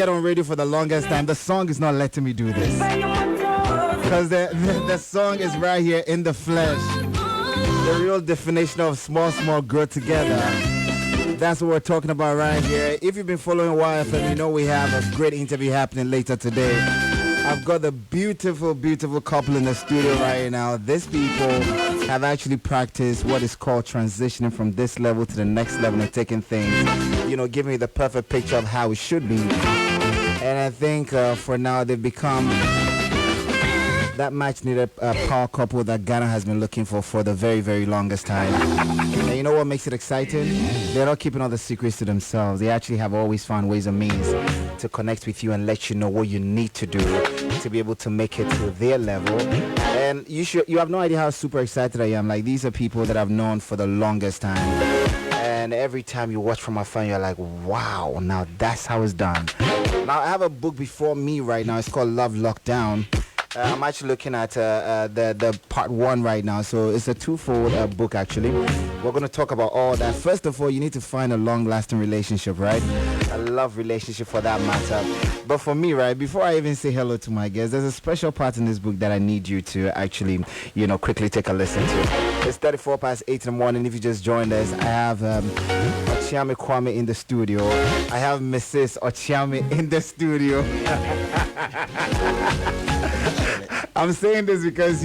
Get on radio for the longest time. The song is not letting me do this because the song is right here in the flesh. The real definition of small grow together. That's what we're talking about right here. If you've been following YFM, you know we have a great interview happening later today. I've got the beautiful couple in the studio right now. These people have actually practiced what is called transitioning from this level to the next level and taking things, giving me the perfect picture of how it should be. And I think for now they've become that much needed power couple that Ghana has been looking for the very, very longest time. And you know what makes it exciting? They're not keeping all the secrets to themselves. They actually have always found ways and means to connect with you and let you know what you need to do to be able to make it to their level. And you have no idea how super excited I am. Like, these are people that I've known for the longest time. And every time you watch from afar, you're like, wow, now that's how it's done. Now, I have a book before me right now. It's called Love Lockdown. I'm actually looking at the part 1 right now. So it's a twofold book, actually. We're going to talk about all that. First of all, you need to find a long-lasting relationship, right? A love relationship for that matter. But for me, right, before I even say hello to my guests, there's a special part in this book that I need you to actually, quickly take a listen to. It's 34 past 8 in the morning. If you just joined us, I have Okyeame Kwame in the studio. I have Mrs. Okyeame in the studio. I'm saying this because,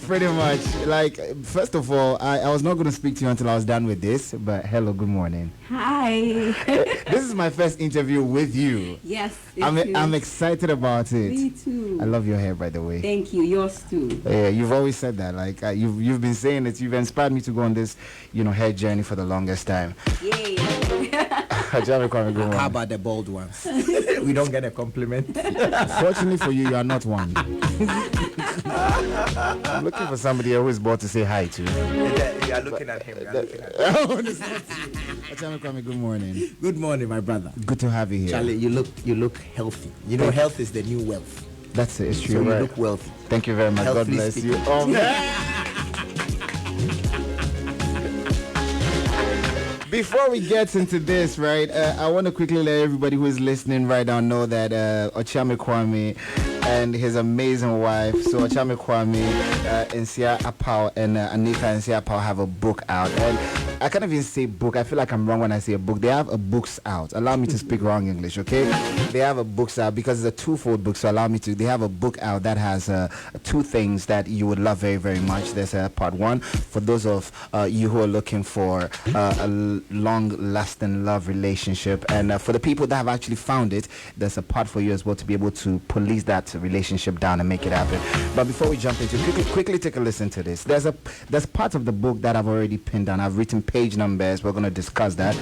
pretty much, like, first of all, I was not going to speak to you until I was done with this, but hello, good morning. Hi. This is my first interview with you. Yes, I'm excited about it. Me too. I love your hair, by the way. Thank you. Yours too. Yeah, you've always said that. Like, you've been saying it. You've inspired me to go on this, hair journey for the longest time. Yay. How about the bald ones? We don't get a compliment. Fortunately for you, you are not one. I'm looking for somebody who is bald to say hi to. You are looking at him. Good morning. Good morning, my brother. Good to have you here. Charlie, you look healthy. Health is the new wealth. That's it. It's true. So you right? look wealthy. Thank you very much. Healthily God bless speaking. you. Before we get into this, right, I want to quickly let everybody who is listening right now know that Okyeame Kwame and his amazing wife, so Okyeame Kwame, and Annica have a book out. And I can't even say book. I feel like I'm wrong when I say a book. They have a books out. Allow me to speak wrong English, okay? They have a books out because it's a twofold book, so allow me to. They have a book out that has 2 things that you would love very, very much. There's part 1 for those of you who are looking for a long-lasting love relationship, and for the people that have actually found it, there's a part for you as well to be able to police that relationship down and make it happen. But before we jump into it, quickly take a listen to this. There's part of the book that I've already pinned down. I've written page numbers. We're going to discuss that.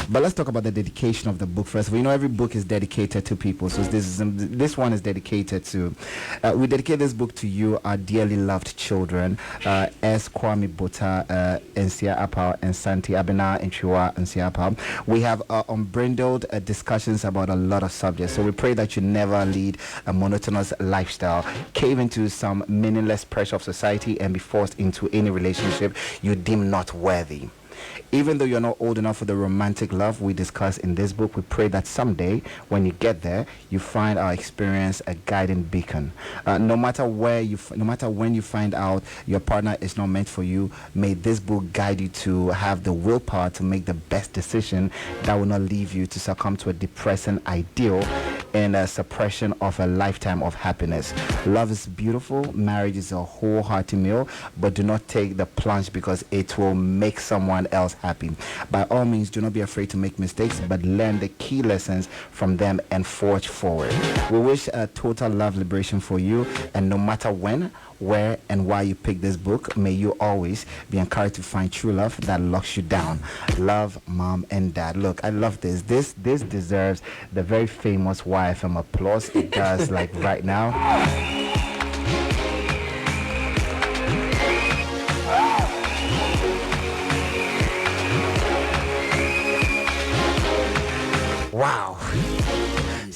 But let's talk about the dedication of the book first. Every book is dedicated to people. So this one is dedicated to, we dedicate this book to you, our dearly loved children, S. Kwame Bota, Nsia Apau, and Santi Abena Nchiwa Nsia Apau. We have unbridled discussions about a lot of subjects. So we pray that you never lead a monotonous lifestyle, cave into some meaningless pressure of society, and be forced into any relationship you deem not worthy. Even though you're not old enough for the romantic love we discuss in this book, we pray that someday, when you get there, you find our experience a guiding beacon. No matter when you find out your partner is not meant for you, may this book guide you to have the willpower to make the best decision that will not leave you to succumb to a depressing ideal and a suppression of a lifetime of happiness. Love is beautiful. Marriage is a wholehearted meal, but do not take the plunge because it will make someone else happy. By all means, do not be afraid to make mistakes, but learn the key lessons from them and forge forward. We wish a total love liberation for you, and no matter when, where, and why you pick this book, may you always be encouraged to find true love that locks you down. Love, Mom and Dad. Look, I love this. This deserves the very famous YFM applause. It does, like right now. Wow.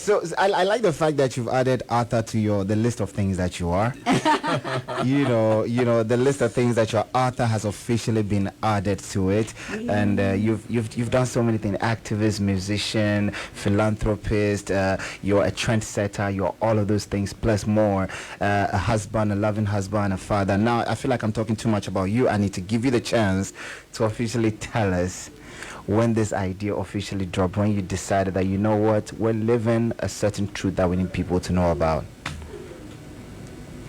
So I like the fact that you've added Arthur to the list of things that you are. you know the list of things that your Arthur has officially been added to it, and you've done so many things: activist, musician, philanthropist. You're a trendsetter. You're all of those things plus more. A husband, a loving husband, a father. Now I feel like I'm talking too much about you. I need to give you the chance to officially tell us when this idea officially dropped, when you decided that, you know what, we're living a certain truth that we need people to know about.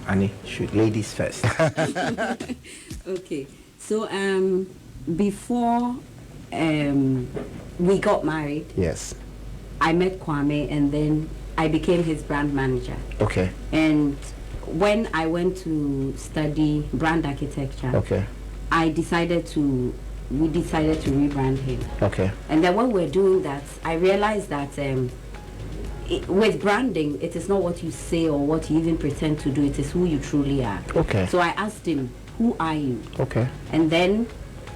Annie, shoot, ladies first. Okay. So before we got married, Yes. I met Kwame and then I became his brand manager. Okay. And when I went to study brand architecture, Okay. we decided to rebrand him. Okay. And then when we're doing that, I realized that with branding, it is not what you say or what you even pretend to do, it is who you truly are. Okay. So I asked him, who are you? Okay. And then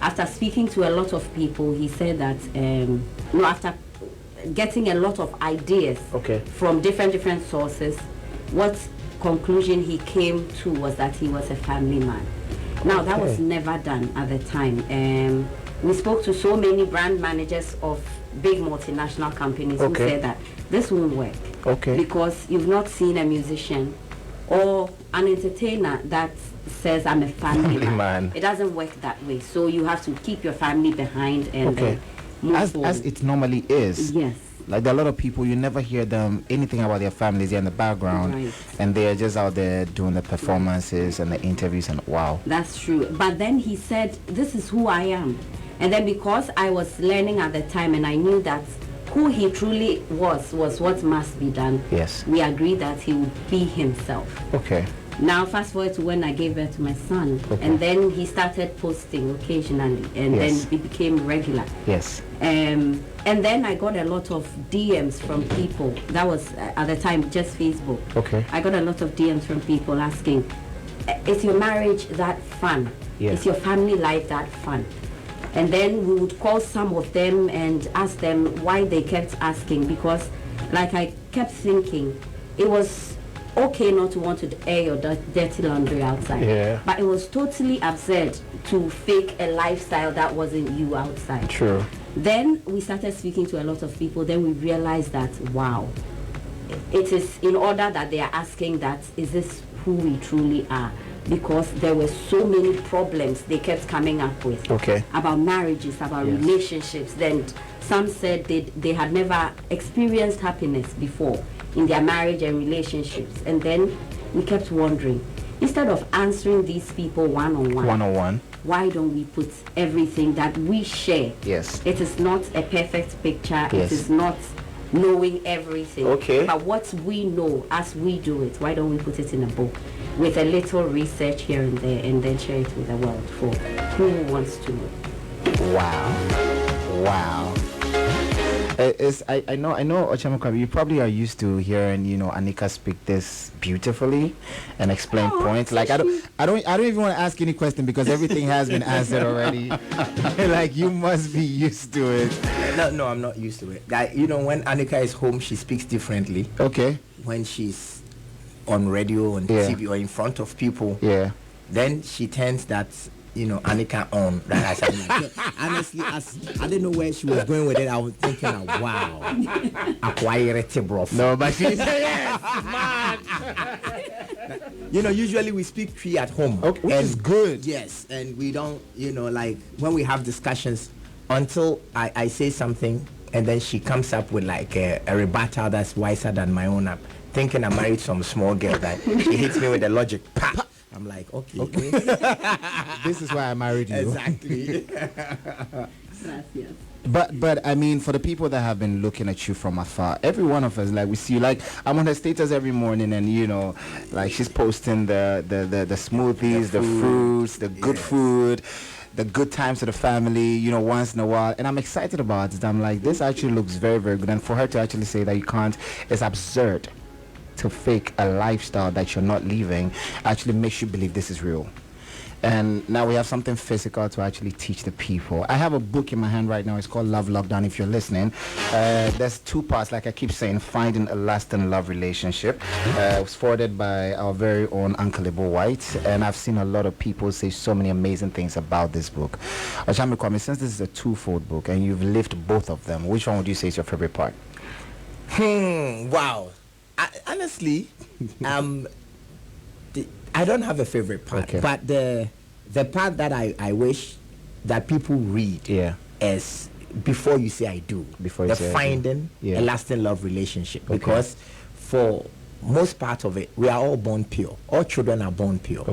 after speaking to a lot of people, he said that, after getting a lot of ideas Okay. from different sources, what conclusion he came to was that he was a family man. Now, that was never done at the time. We spoke to so many brand managers of big multinational companies who said that this won't work. Okay. Because you've not seen a musician or an entertainer that says, I'm a family man. It doesn't work that way. So you have to keep your family behind and move forward. As it normally is. Yes. Like, there are a lot of people, you never hear them anything about their families. They're in the background, Right. and they're just out there doing the performances and the interviews, and wow. That's true. But then he said, this is who I am. And then because I was learning at the time and I knew that who he truly was what must be done, Yes. we agreed that he would be himself. Okay. Now fast forward to when I gave birth to my son, and then he started posting occasionally, and Yes. then it became regular. Yes. And then I got a lot of DMs from people. That was at the time just Facebook. Okay. I got a lot of DMs from people asking, is your marriage that fun? Yeah. Is your family life that fun? And then we would call some of them and ask them why they kept asking, because like I kept thinking, it was okay not to want to air your dirty laundry outside. Yeah. But it was totally absurd to fake a lifestyle that wasn't you outside. True. Then we started speaking to a lot of people. Then we realized that, wow, it is in order that they are asking that, is this who we truly are? Because there were so many problems they kept coming up with. Okay. About marriages, about relationships. Then some said they had never experienced happiness before in their marriage and relationships. And then we kept wondering, instead of answering these people one-on-one, why don't we put everything that we share? Yes. It is not a perfect picture. Yes. It is not knowing everything. Okay. But what we know as we do it, why don't we put it in a book with a little research here and there, and then share it with the world for who wants to know? Wow. I know Okyeame Kwame, you probably are used to hearing, Annica speak this beautifully and explain points. Like, I don't even want to ask any question because everything has been answered already. Like, you must be used to it. No, I'm not used to it. When Annica is home, she speaks differently. Okay. When she's on radio, on TV, or in front of people, then she turns that, Annica on. Honestly, I didn't know where she was going with it. I was thinking, wow, acquired bro. No, but she's usually we speak Cree at home, which is good. Yes, and we don't, like when we have discussions, until I say something, and then she comes up with like a rebuttal that's wiser than my own. I'm thinking I married some small girl that she hits me with the logic. Pa! I'm like, okay. This is why I married you. Exactly. Gracias. But I mean, for the people that have been looking at you from afar, every one of us, like, we see, like, I'm on her status every morning, and like, she's posting the smoothies, the fruits, the good food, the good times with the family, once in a while, and I'm excited about it. I'm like, this actually looks very, very good. And for her to actually say that you can't, it's absurd to fake a lifestyle that you're not living, actually makes you believe this is real. And now we have something physical to actually teach the people. I have a book in my hand right now. It's called Love Lockdown, if you're listening. There's 2 parts, like I keep saying, finding a lasting love relationship. It was forwarded by our very own Uncle Ibo White. And I've seen a lot of people say so many amazing things about this book. Okyeame Kwame, since this is a 2-fold book and you've lived both of them, which one would you say is your favorite part? Wow. Honestly, I don't have a favorite part, but the part that I wish that people read is Before You Say I Do. Before you say finding a lasting love relationship. Because for most part of it, we are all born pure. All children are born pure.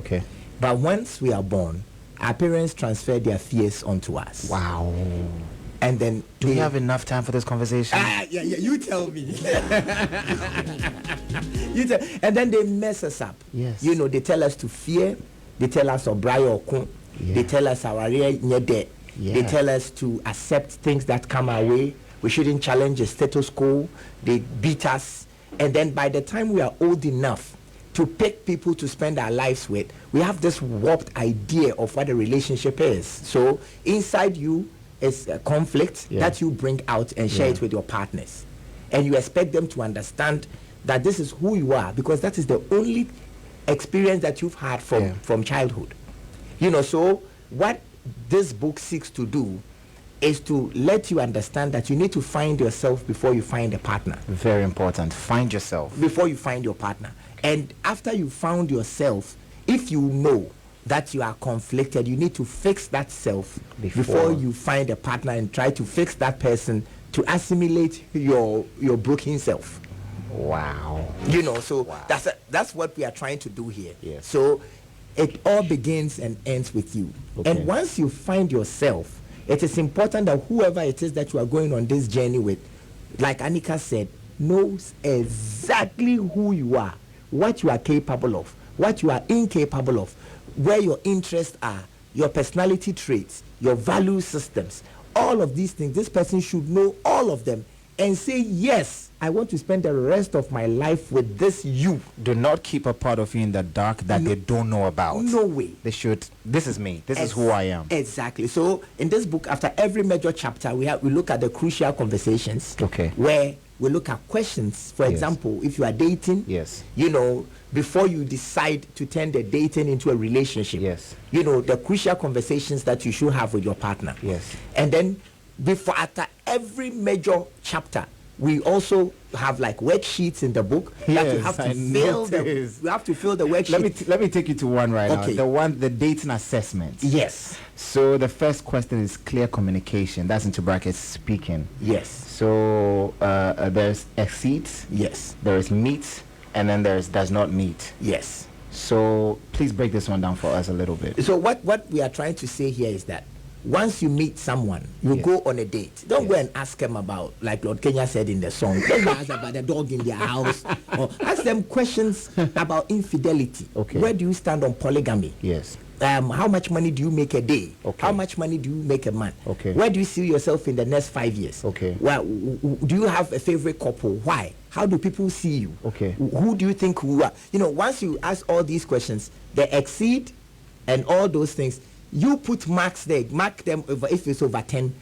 But once we are born, our parents transfer their fears onto us. Wow. And then do we have enough time for this conversation? Yeah, you tell me. And then they mess us up. Yes. You know, they tell us to fear. They tell us to They tell us our debt. They tell us to accept things that come our way. We shouldn't challenge the status quo. They beat us. And then by the time we are old enough to pick people to spend our lives with, we have this warped idea of what a relationship is. So inside you, it's a conflict that you bring out and share it with your partners. And you expect them to understand that this is who you are, because that is the only experience that you've had from childhood. You know, so what this book seeks to do is to let you understand that you need to find yourself before you find a partner. Very important. Find yourself. Before you find your partner. And after you found yourself, if you know that you are conflicted, you need to fix that self before you find a partner and try to fix that person to assimilate your broken self. Wow. You know, so that's what we are trying to do here. So it all begins and ends with you. And once you find yourself, it is important that whoever it is that you are going on this journey with, like Annica said, knows exactly who you are, what you are capable of, what you are incapable of, where your interests are, your personality traits, your value systems, all of these things. This person should know all of them and say, yes, I want to spend the rest of my life with this you. Do not keep a part of you in the dark that they don't know about. No way. They should. This is me. This is who I am. Exactly. So in this book, after every major chapter, we look at the crucial conversations. Where we look at questions. For example, if you are dating, you know, before you decide to turn the dating into a relationship, you know, the crucial conversations that you should have with your partner. And then after every major chapter, we also have like worksheets in the book that you have to fill. You have to fill the worksheet. Let me take you to one right now. The dating assessment. Yes. So the first question is clear communication. That's into brackets speaking. Yes. So there's exceeds. Yes. There is meet, and then there's does not meet. Yes. So please break this one down for us a little bit. So what we are trying to say here is that once you meet someone, you go on a date. Don't go and ask them about, like Lord Kenya said in the song, don't ask about the dog in their house. Or ask them questions about infidelity. Where do you stand on polygamy? Yes. How much money do you make a day? How much money do you make a month? Where do you see yourself in the next 5 years? Well, do you have a favorite couple? Why? How do people see you? Who do you think you are? You know, once you ask all these questions, they exceed and all those things, you put marks there, mark them over if it's over 10.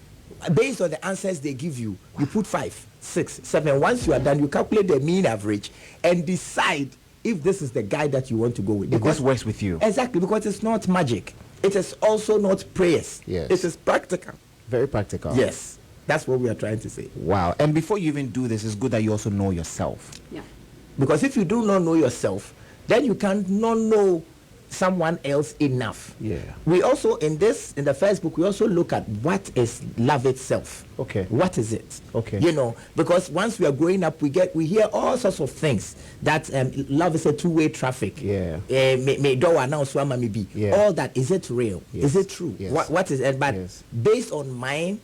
Based on the answers they give you, you put 5, 6, 7. Once you are done, you calculate the mean average and decide if this is the guy that you want to go with. Because this works with you. Exactly, because it's not magic. It is also not prayers. It is practical. Very practical. Yes. That's what we are trying to say. Wow. And before you even do this, it's good that you also know yourself. Because if you do not know yourself, then you cannot know someone else enough. We also in the first book we also look at what is love itself. What is it? You know, because once we are growing up, we hear all sorts of things that love is a two-way traffic. All that, is it real? Is it true? What is it? But based on my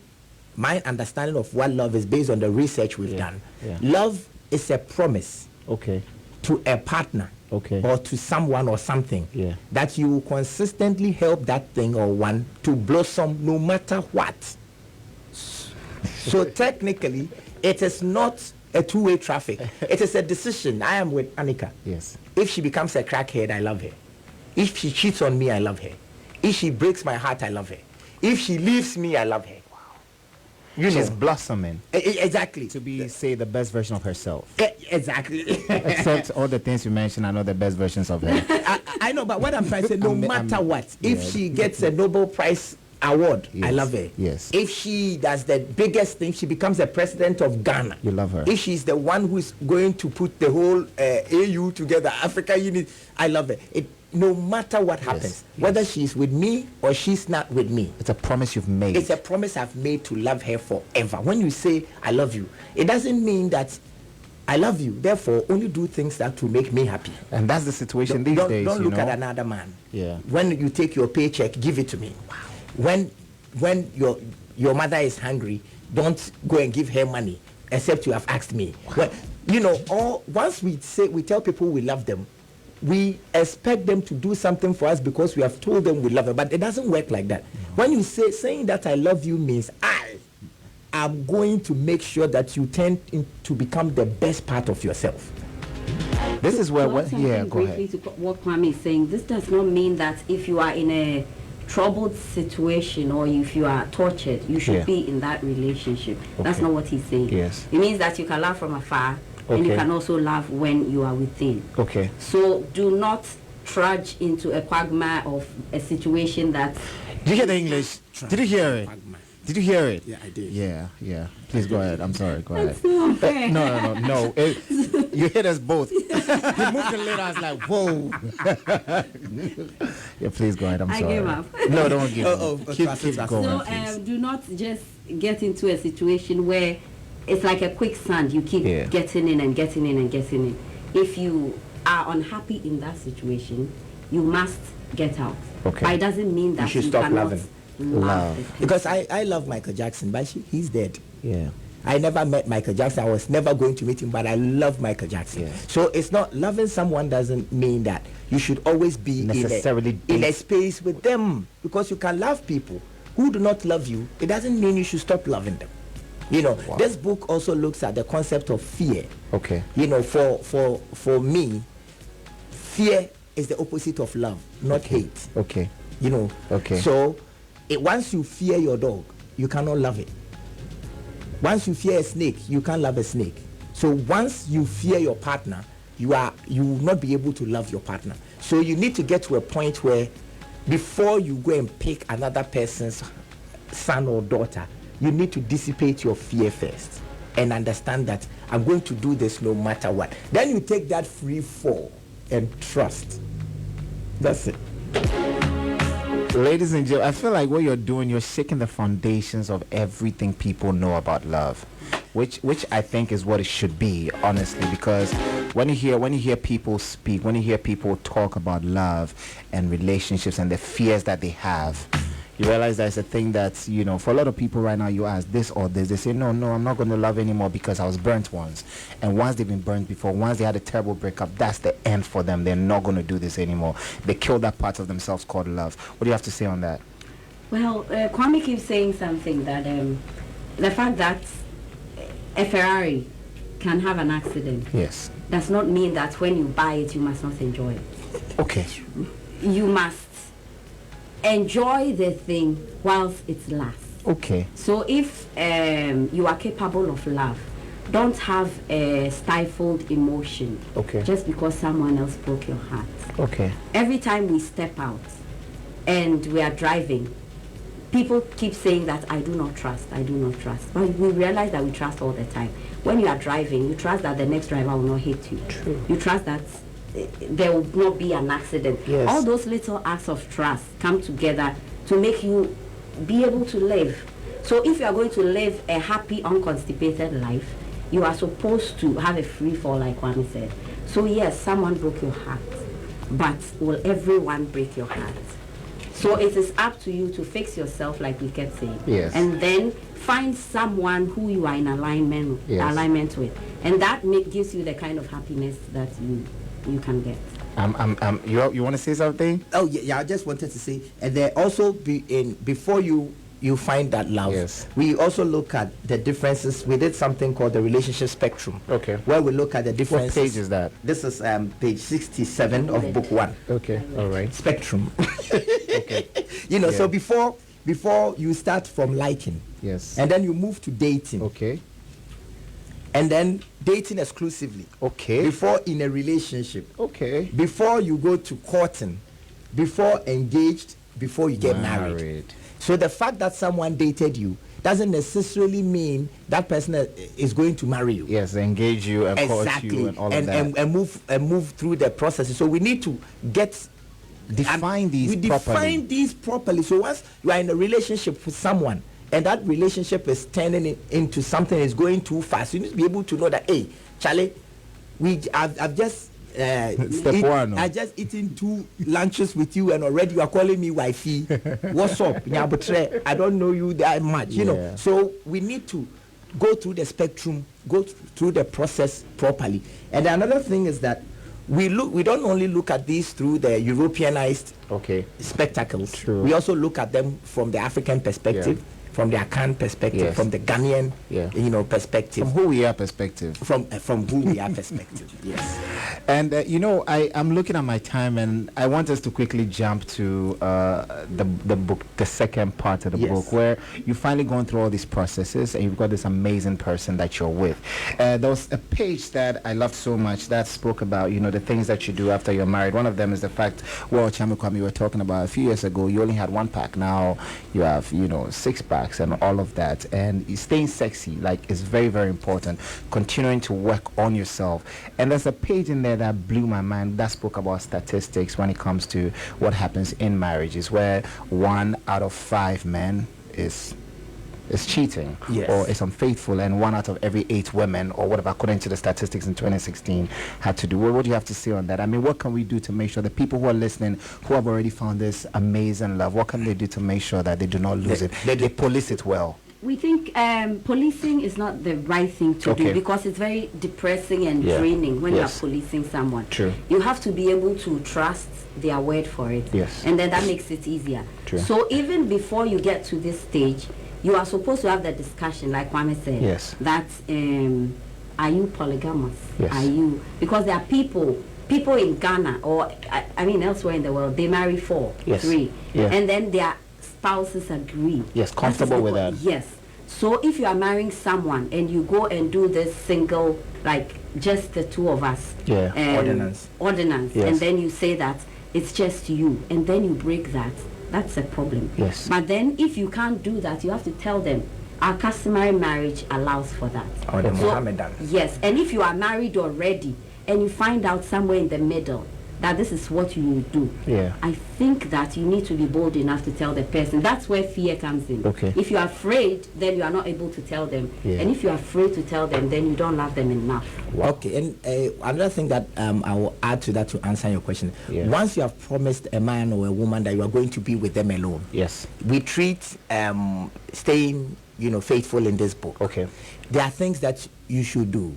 understanding of what love is, based on the research we've done, love is a promise to a partner or to someone or something that you will consistently help that thing or one to blossom no matter what. So technically, it is not a two-way traffic. It is a decision. I am with Annica. If she becomes a crackhead, I love her. If she cheats on me, I love her. If she breaks my heart, I love her. If she leaves me, I love her. Wow. She's blossoming. Exactly. To be, say, the best version of herself. Exactly. Except all the things you mentioned, I know the best versions of her. I know, but what I'm trying to say, no matter what, if she gets a Nobel Prize award, I love her. Yes. If she does the biggest thing, she becomes the president of Ghana. You love her. If she's the one who's going to put the whole AU together, Africa Unit, I love her. No matter what happens, whether she's with me or she's not with me, it's a promise you've made. It's a promise I've made to love her forever. When you say I love you, it doesn't mean that I love you, therefore only do things that will make me happy. And that's the situation these days. Don't look at another man. Yeah. When you take your paycheck, give it to me. Wow. When your mother is hungry, don't go and give her money except you have asked me. Wow. Well, once we tell people we love them, we expect them to do something for us because we have told them we love them, but it doesn't work like that. When you saying that I love you means I am going to make sure that you tend to become the best part of yourself. This is where go ahead. To what Kwame is saying, this does not mean that if you are in a troubled situation or if you are tortured, you should be in that relationship. Okay. That's not what he's saying. Yes. It means that you can love from afar. And you can also love when you are within. Okay. So do not trudge into a quagmire of a situation that... Did you hear the English? Did you hear it? Did you hear it? Yeah, I did. Yeah. Please go ahead. I'm sorry. Go ahead. So unfair. No. You hit us both. You moved a little. I was like, whoa. Yeah, please go ahead. I'm sorry. I gave up. No, don't give up. Keep going. So do not just get into a situation where it's like a quicksand. You keep getting in and getting in and getting in. If you are unhappy in that situation, you must get out. Okay. But it doesn't mean that you should stop cannot loving. love. Because I love Michael Jackson, but he's dead. Yeah. I never met Michael Jackson. I was never going to meet him, but I love Michael Jackson. Yeah. So it's not loving someone doesn't mean that you should always be in a space with them, because you can love people who do not love you. It doesn't mean you should stop loving them. This book also looks at the concept of fear. Okay. For me, fear is the opposite of love, not hate. Okay. Okay. So once you fear your dog, you cannot love it. Once you fear a snake, you can't love a snake. So once you fear your partner, you will not be able to love your partner. So you need to get to a point where before you go and pick another person's son or daughter, you need to dissipate your fear first and understand that I'm going to do this no matter what. Then you take that free fall and trust. That's it. Ladies and gentlemen, I feel like what you're doing, you're shaking the foundations of everything people know about love, which I think is what it should be, honestly, because when you hear people speak, when you hear people talk about love and relationships and the fears that they have, you realize that's a thing that's, for a lot of people right now, you ask this or this, they say, no, I'm not going to love anymore because I was burnt once. And once they've been burnt before, once they had a terrible breakup, that's the end for them. They're not going to do this anymore. They killed that part of themselves called love. What do you have to say on that? Well, Kwame keeps saying something that the fact that a Ferrari can have an accident does not mean that when you buy it, you must not enjoy it. Okay. You must enjoy the thing whilst it lasts. Okay. So if you are capable of love, don't have a stifled emotion. Okay. Just because someone else broke your heart. Okay. Every time we step out and we are driving, people keep saying that I do not trust. But we realize that we trust all the time. When you are driving, you trust that the next driver will not hit you. True. You trust that there will not be an accident. Yes. All those little acts of trust come together to make you be able to live. So if you are going to live a happy, unconstipated life, you are supposed to have a free fall, like Kwame said. So yes, someone broke your heart, but will everyone break your heart? So it is up to you to fix yourself, like we kept saying. Yes. And then find someone who you are in alignment with. And that gives you the kind of happiness that you can get. You want to say something? Oh yeah, I just wanted to say, and there also before you you find that love. Yes. We also look at the differences. We did something called the relationship spectrum. Okay. Where we look at the differences. What page is that? This is page 67 of book 1. Okay. All right. Spectrum. Okay. So before you start from liking. Yes. And then you move to dating. Okay. And then dating exclusively. Okay. Before in a relationship. Okay. Before you go to courting. Before engaged. Before you get married. So the fact that someone dated you doesn't necessarily mean that person is going to marry you. Yes, engage you and court you and all of that. And move through the process. So we need to define these properly. So once you are in a relationship with someone and that relationship is turning into something that's going too fast, you need to be able to know that, hey, Charlie, I've just I just eaten 2 lunches with you and already you are calling me wifey. What's up? I don't know you that much, you know. So we need to go through the spectrum, go through the process properly. And another thing is that we don't only look at these through the Europeanized spectacles. True. We also look at them from the African perspective. From the Akan perspective, from the Ghanaian, perspective, from who we are perspective, from who we are perspective. Yes. And I'm looking at my time, and I want us to quickly jump to the book, the second part of the book, where you finally gone through all these processes, and you've got this amazing person that you're with. There was a page that I loved so much that spoke about the things that you do after you're married. One of them is the fact, Okyeame Kwame, you were talking about a few years ago. You only had 1 pack. Now you have 6 packs. And all of that, and staying sexy, like, is very, very important. Continuing to work on yourself. And there's a page in there that blew my mind that spoke about statistics when it comes to what happens in marriages, where 1 out of 5 men is cheating or is unfaithful, and 1 out of every 8 women, or whatever, according to the statistics in 2016, had to do. What do you have to say on that? I mean, what can we do to make sure the people who are listening, who have already found this amazing love, what can they do to make sure that they do not lose it? They police it well. We think policing is not the right thing to do, because it's very depressing and draining when you are policing someone. True. You have to be able to trust their word for it. Yes. And then that makes it easier. True. So even before you get to this stage, you are supposed to have the discussion, like Kwame said. Yes. That are you polygamous? Yes. Are you? Because there are people in Ghana, or I mean elsewhere in the world, they marry 4, 3, and then their spouses agree. Yes, comfortable with that. Yes. So if you are marrying someone and you go and do this single, like just the 2 of us, ordinance, and then you say that it's just you, and then you break that. That's a problem. Yes. But then if you can't do that, you have to tell them our customary marriage allows for that. Or the Mohammedan. Yes. And if you are married already and you find out somewhere in the middle that this is what you will do, I think that you need to be bold enough to tell the person. That's where fear comes in. Okay. If you are afraid, then you are not able to tell them. And if you are afraid to tell them, then you don't love them enough. Okay. And another thing that I will add to that to answer your question. Once you have promised a man or a woman that you are going to be with them alone, we treat staying faithful in this book. There are things that you should do.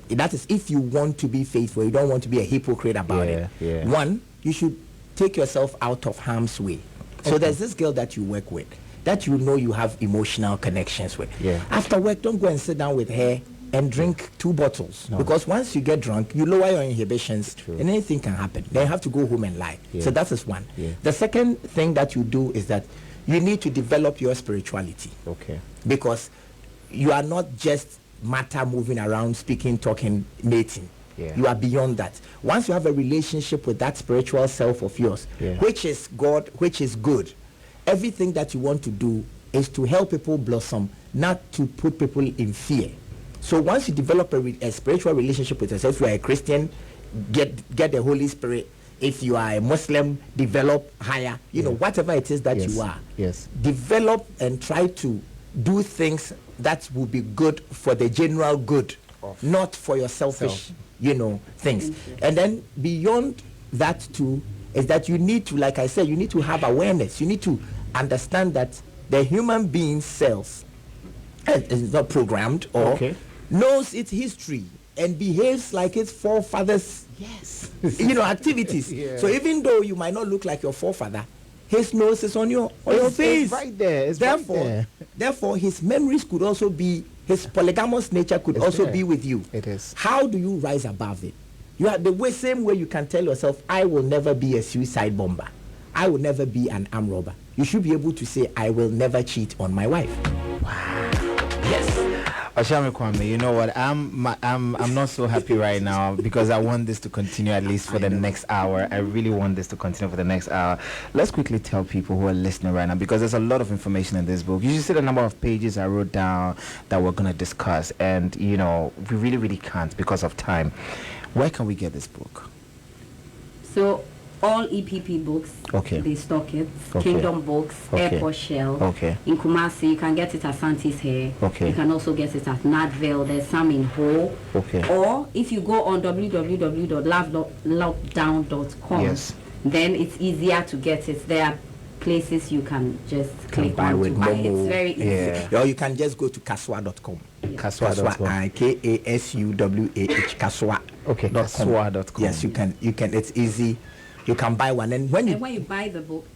That is, if you want to be faithful, you don't want to be a hypocrite about it. One, you should take yourself out of harm's way. So there's this girl that you work with that you have emotional connections with. After work, don't go and sit down with her and drink 2 bottles. Because once you get drunk, you lower your inhibitions and anything can happen. Then you have to go home and lie. So that is one. The second thing that you do is that you need to develop your spirituality. Because you are not just matter moving around, speaking, talking, mating. You are beyond that. Once you have a relationship with that spiritual self of yours, which is God, which is good, everything that you want to do is to help people blossom, not to put people in fear. So once you develop a spiritual relationship with yourself, if you are a Christian, get the Holy Spirit. If you are a Muslim, develop higher. Whatever it is that you are. Develop and try to do things that will be good for the general good, not for your selfish, things. And then beyond that too, is that you need to, like I said, you need to have awareness. You need to understand that the human being's cells is not programmed or knows its history and behaves like its forefathers activities. So even though you might not look like your forefather, his nose is on your face. It's right there. It's right there. Therefore, his memories could also be, his polygamous nature could also be with you. It is. How do you rise above it? You are the same way you can tell yourself, I will never be a suicide bomber. I will never be an armed robber. You should be able to say, I will never cheat on my wife. Wow. Yes. Okyeame Kwame, you know what? I'm not so happy right now because I want this to continue at least for the next hour. I really want this to continue for the next hour. Let's quickly tell people who are listening right now, because there's a lot of information in this book. You should see the number of pages I wrote down that we're going to discuss, and you know, we really can't because of time. Where can we get this book? So all EPP books, okay, they stock it. Okay. Kingdom Books, Okay. Airport Shell. Okay. In Kumasi, you can get it at Santis here. Okay. You can also get it at Nadville. There's some in Ho. Okay. Or if you go on www.lovelockdown.com, yes, then it's easier to get it. There are places you can just click buy on with to buy. Momo. It's very easy. Yeah. Or you can just go to kaswa.com. Kaswa.com. Kaswah. Kaswa. Okay. Kaswa.com. Yes, you can. It's easy. You can buy one, and when And when you buy the book,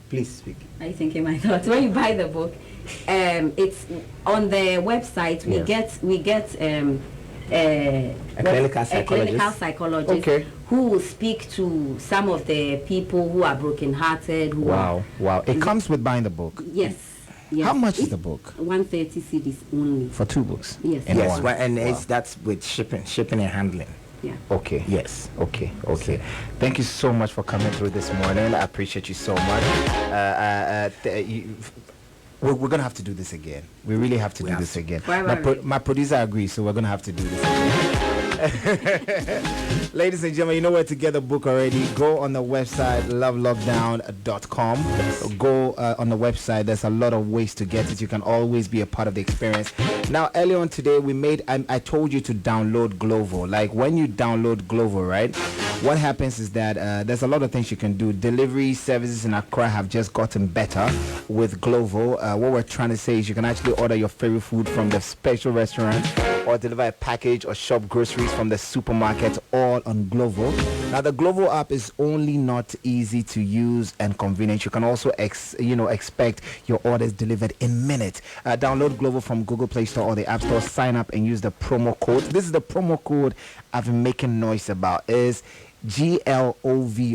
please speak. are you thinking my thoughts? When you buy the book, it's on the website. We get a clinical psychologist Okay. who will speak to some of the people who are brokenhearted. Who Wow. It comes with buying the book. Yes. How much is the book? 130 cedis only. For 2 books? Yes. In Yes, one? well, and Wow. that's with shipping and handling. Yeah. Okay. Yes. Okay. Thank you so much for coming through this morning. I appreciate you so much. We're gonna have to do this again. We really have to do this again. My producer agrees, so we're gonna have to do this again. Ladies and gentlemen, you know where to get the book already. Go on the website lovelockdown.com. Go on the website. There's a lot of ways to get it. You can always be a part of the experience. Now, earlier on today, I told you to download Glovo. Like when you download Glovo, right? What happens is that there's a lot of things you can do. Delivery services in Accra have just gotten better with Glovo. What we're trying to say is you can actually order your favorite food from the special restaurant, or deliver a package or shop groceries from the supermarket, all on Glovo. Now, the Glovo app is only not easy to use and convenient. You can also expect your orders delivered in minutes. Download Glovo from Google Play Store or the App Store. Sign up and use the promo code. This is the promo code I've been making noise about. Is GLOVOYFM.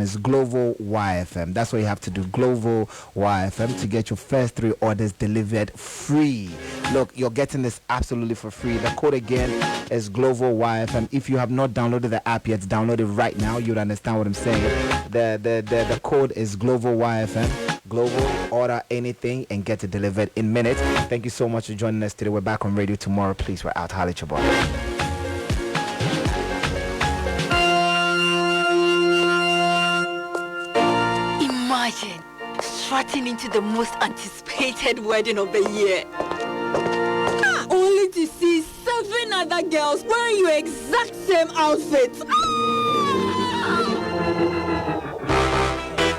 Is Glovo YFM. That's what you have to do. Glovo YFM to get your first 3 orders delivered free. Look, you're getting this absolutely for free. The code again is Glovo YFM. If you have not downloaded the app yet, download it right now. You'll understand what I'm saying. The code is Glovo YFM. Glovo, order anything and get it delivered in minutes. Thank you so much for joining us today. We're back on radio tomorrow. Please, we're out. Holla at your boy. Imagine strutting into the most anticipated wedding of the year. Only to see 7 other girls wearing your exact same outfit.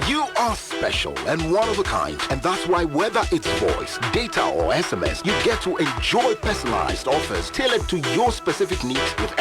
You are special and one of a kind, and that's why whether it's voice, data or SMS, you get to enjoy personalized offers tailored to your specific needs with